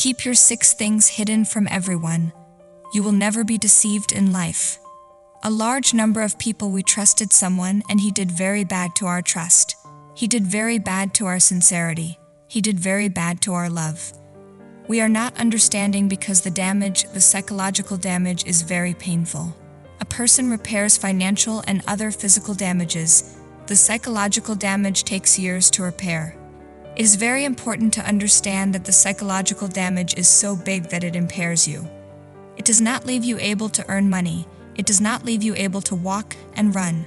Keep your 6 things hidden from everyone. You will never be deceived in life. A large number of people we trusted someone and he did very bad to our trust. He did very bad to our sincerity. He did very bad to our love. We are not understanding because the psychological damage is very painful. A person repairs financial and other physical damages. The psychological damage takes years to repair. It is very important to understand that the psychological damage is so big that it impairs you. It does not leave you able to earn money. It does not leave you able to walk and run.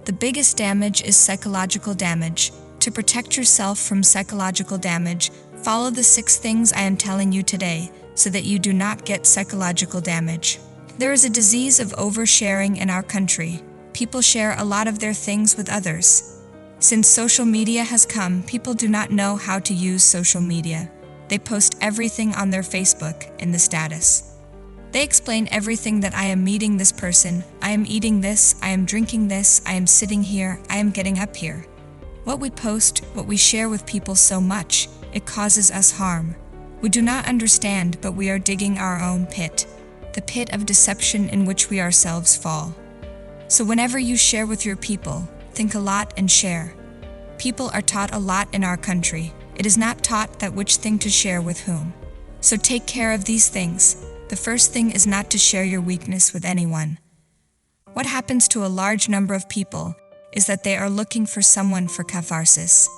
The biggest damage is psychological damage. To protect yourself from psychological damage, follow the 6 things I am telling you today so that you do not get psychological damage. There is a disease of oversharing in our country. People share a lot of their things with others. Since social media has come, people do not know how to use social media. They post everything on their Facebook in the status. They explain everything that I am meeting this person, I am eating this, I am drinking this, I am sitting here, I am getting up here. What we post, what we share with people so much, it causes us harm. We do not understand, but we are digging our own pit. The pit of deception in which we ourselves fall. So whenever you share with your people, think a lot and share. People are taught a lot in our country. It is not taught that which thing to share with whom. So take care of these things. The first thing is not to share your weakness with anyone. What happens to a large number of people is that they are looking for someone for catharsis.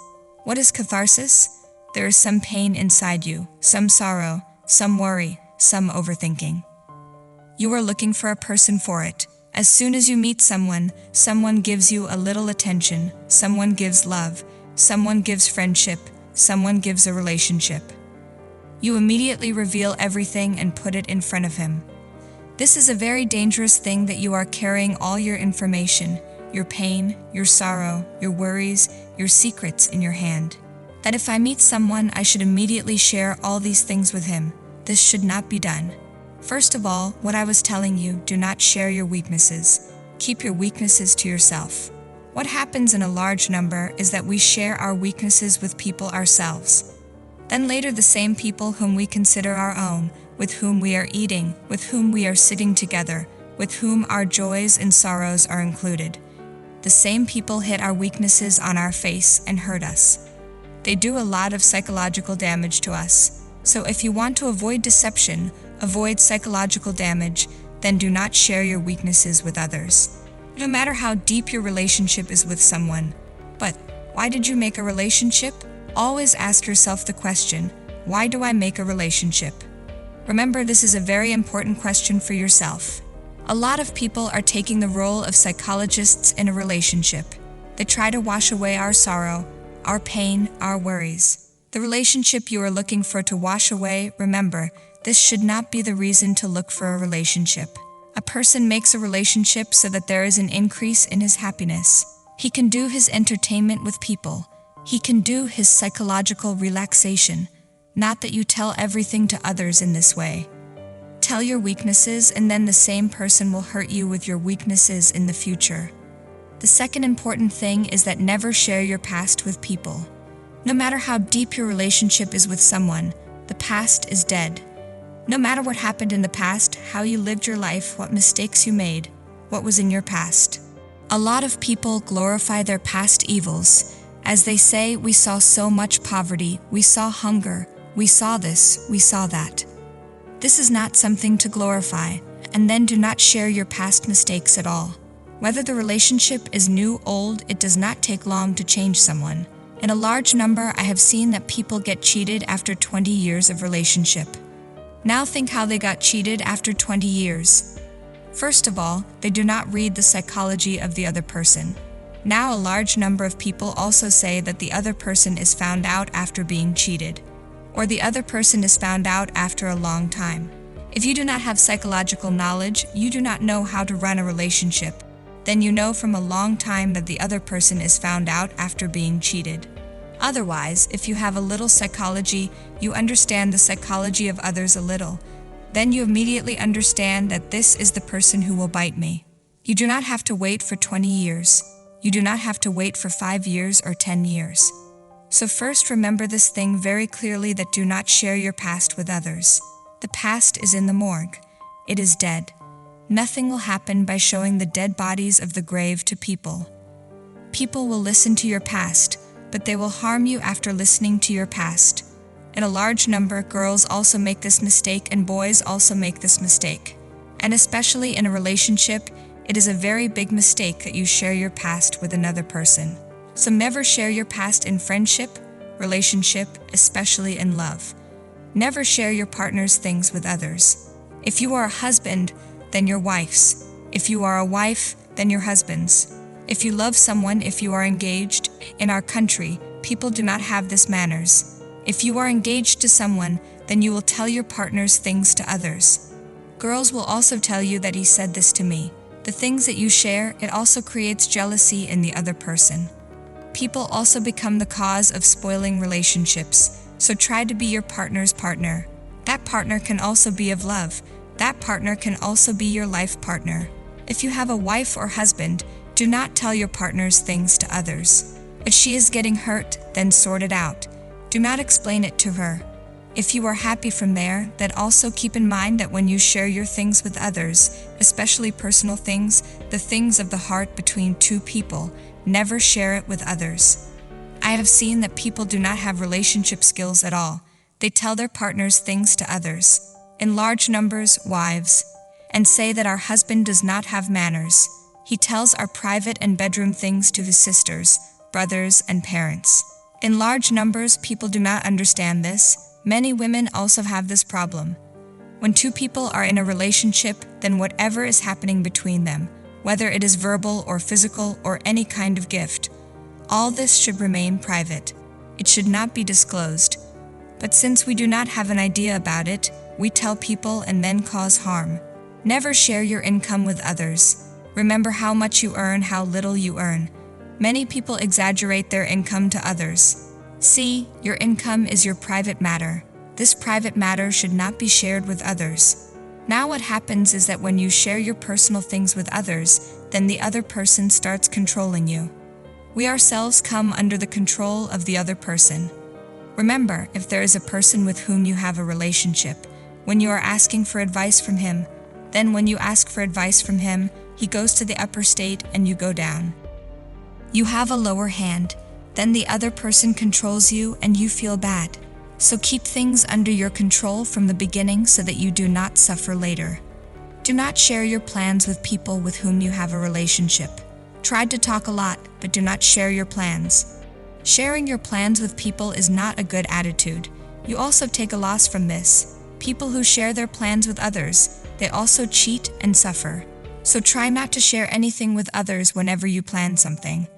What is catharsis? There is some pain inside you, some sorrow, some worry, some overthinking. You are looking for a person for it. As soon as you meet someone, someone gives you a little attention, someone gives love, someone gives friendship, someone gives a relationship. You immediately reveal everything and put it in front of him. This is a very dangerous thing that you are carrying all your information, your pain, your sorrow, your worries, your secrets in your hand. That if I meet someone, I should immediately share all these things with him. This should not be done. First of all, what I was telling you, do not share your weaknesses. Keep your weaknesses to yourself. What happens in a large number is that we share our weaknesses with people ourselves. Then later the same people whom we consider our own, with whom we are eating, with whom we are sitting together, with whom our joys and sorrows are included. The same people hit our weaknesses on our face and hurt us. They do a lot of psychological damage to us. So if you want to avoid deception, avoid psychological damage, then do not share your weaknesses with others. No matter how deep your relationship is with someone. But why did you make a relationship? Always ask yourself the question, why do I make a relationship? Remember, this is a very important question for yourself. A lot of people are taking the role of psychologists in a relationship. They try to wash away our sorrow, our pain, our worries. The relationship you are looking for to wash away, remember, this should not be the reason to look for a relationship. A person makes a relationship so that there is an increase in his happiness. He can do his entertainment with people. He can do his psychological relaxation. Not that you tell everything to others in this way. Tell your weaknesses and then the same person will hurt you with your weaknesses in the future. The second important thing is that never share your past with people. No matter how deep your relationship is with someone, the past is dead. No matter what happened in the past, how you lived your life, what mistakes you made, what was in your past. A lot of people glorify their past evils. As they say, we saw so much poverty, we saw hunger, we saw this, we saw that. This is not something to glorify, and then do not share your past mistakes at all. Whether the relationship is new, old, it does not take long to change someone. In a large number, I have seen that people get cheated after 20 years of relationship. Now think how they got cheated after 20 years. First of all, they do not read the psychology of the other person. Now a large number of people also say that the other person is found out after being cheated, or the other person is found out after a long time. If you do not have psychological knowledge, you do not know how to run a relationship, then you know from a long time that the other person is found out after being cheated. Otherwise, if you have a little psychology, you understand the psychology of others a little, then you immediately understand that this is the person who will bite me. You do not have to wait for 20 years. You do not have to wait for 5 years or 10 years. So first remember this thing very clearly, that do not share your past with others. The past is in the morgue. It is dead. Nothing will happen by showing the dead bodies of the grave to people. People will listen to your past, but they will harm you after listening to your past. In a large number, girls also make this mistake and boys also make this mistake. And especially in a relationship, it is a very big mistake that you share your past with another person. So never share your past in friendship, relationship, especially in love. Never share your partner's things with others. If you are a husband, then your wife's. If you are a wife, then your husband's. If you love someone, if you are engaged, in our country, people do not have this manners. If you are engaged to someone, then you will tell your partner's things to others. Girls will also tell you that he said this to me. The things that you share, it also creates jealousy in the other person. People also become the cause of spoiling relationships, so try to be your partner's partner. That partner can also be of love. That partner can also be your life partner. If you have a wife or husband, do not tell your partner's things to others. If she is getting hurt, then sort it out. Do not explain it to her. If you are happy from there, then also keep in mind that when you share your things with others, especially personal things, the things of the heart between two people, never share it with others. I have seen that people do not have relationship skills at all. They tell their partners things to others, in large numbers, wives, and say that our husband does not have manners. He tells our private and bedroom things to his sisters, brothers, and parents. In large numbers, people do not understand this. Many women also have this problem. When two people are in a relationship, then whatever is happening between them, whether it is verbal or physical or any kind of gift, all this should remain private. It should not be disclosed. But since we do not have an idea about it, we tell people and then cause harm. Never share your income with others. Remember how much you earn, how little you earn. Many people exaggerate their income to others. See, your income is your private matter. This private matter should not be shared with others. Now what happens is that when you share your personal things with others, then the other person starts controlling you. We ourselves come under the control of the other person. Remember, if there is a person with whom you have a relationship, when you are asking for advice from him, then when you ask for advice from him, he goes to the upper state and you go down. You have a lower hand, then the other person controls you and you feel bad. So keep things under your control from the beginning so that you do not suffer later. Do not share your plans with people with whom you have a relationship. Try to talk a lot, but do not share your plans. Sharing your plans with people is not a good attitude. You also take a loss from this. People who share their plans with others, they also cheat and suffer. So try not to share anything with others whenever you plan something.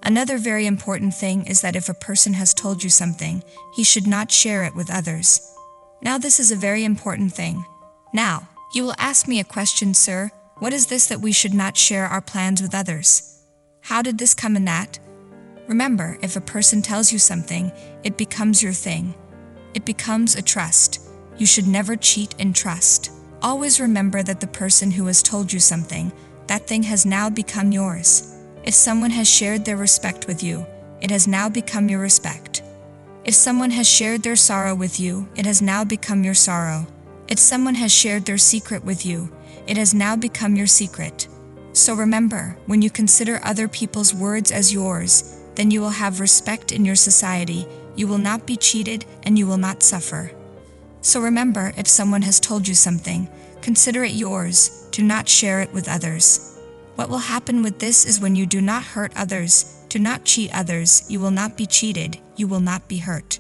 Another very important thing is that if a person has told you something, he should not share it with others. Now this is a very important thing. Now, you will ask me a question, sir. What is this that we should not share our plans with others? How did this come in that? Remember, if a person tells you something, it becomes your thing. It becomes a trust. You should never cheat in trust. Always remember that the person who has told you something, that thing has now become yours. If someone has shared their respect with you, it has now become your respect. If someone has shared their sorrow with you, it has now become your sorrow. If someone has shared their secret with you, it has now become your secret. So remember, when you consider other people's words as yours, then you will have respect in your society, you will not be cheated, and you will not suffer. So remember, if someone has told you something, consider it yours, do not share it with others. What will happen with this is when you do not hurt others, do not cheat others, you will not be cheated, you will not be hurt.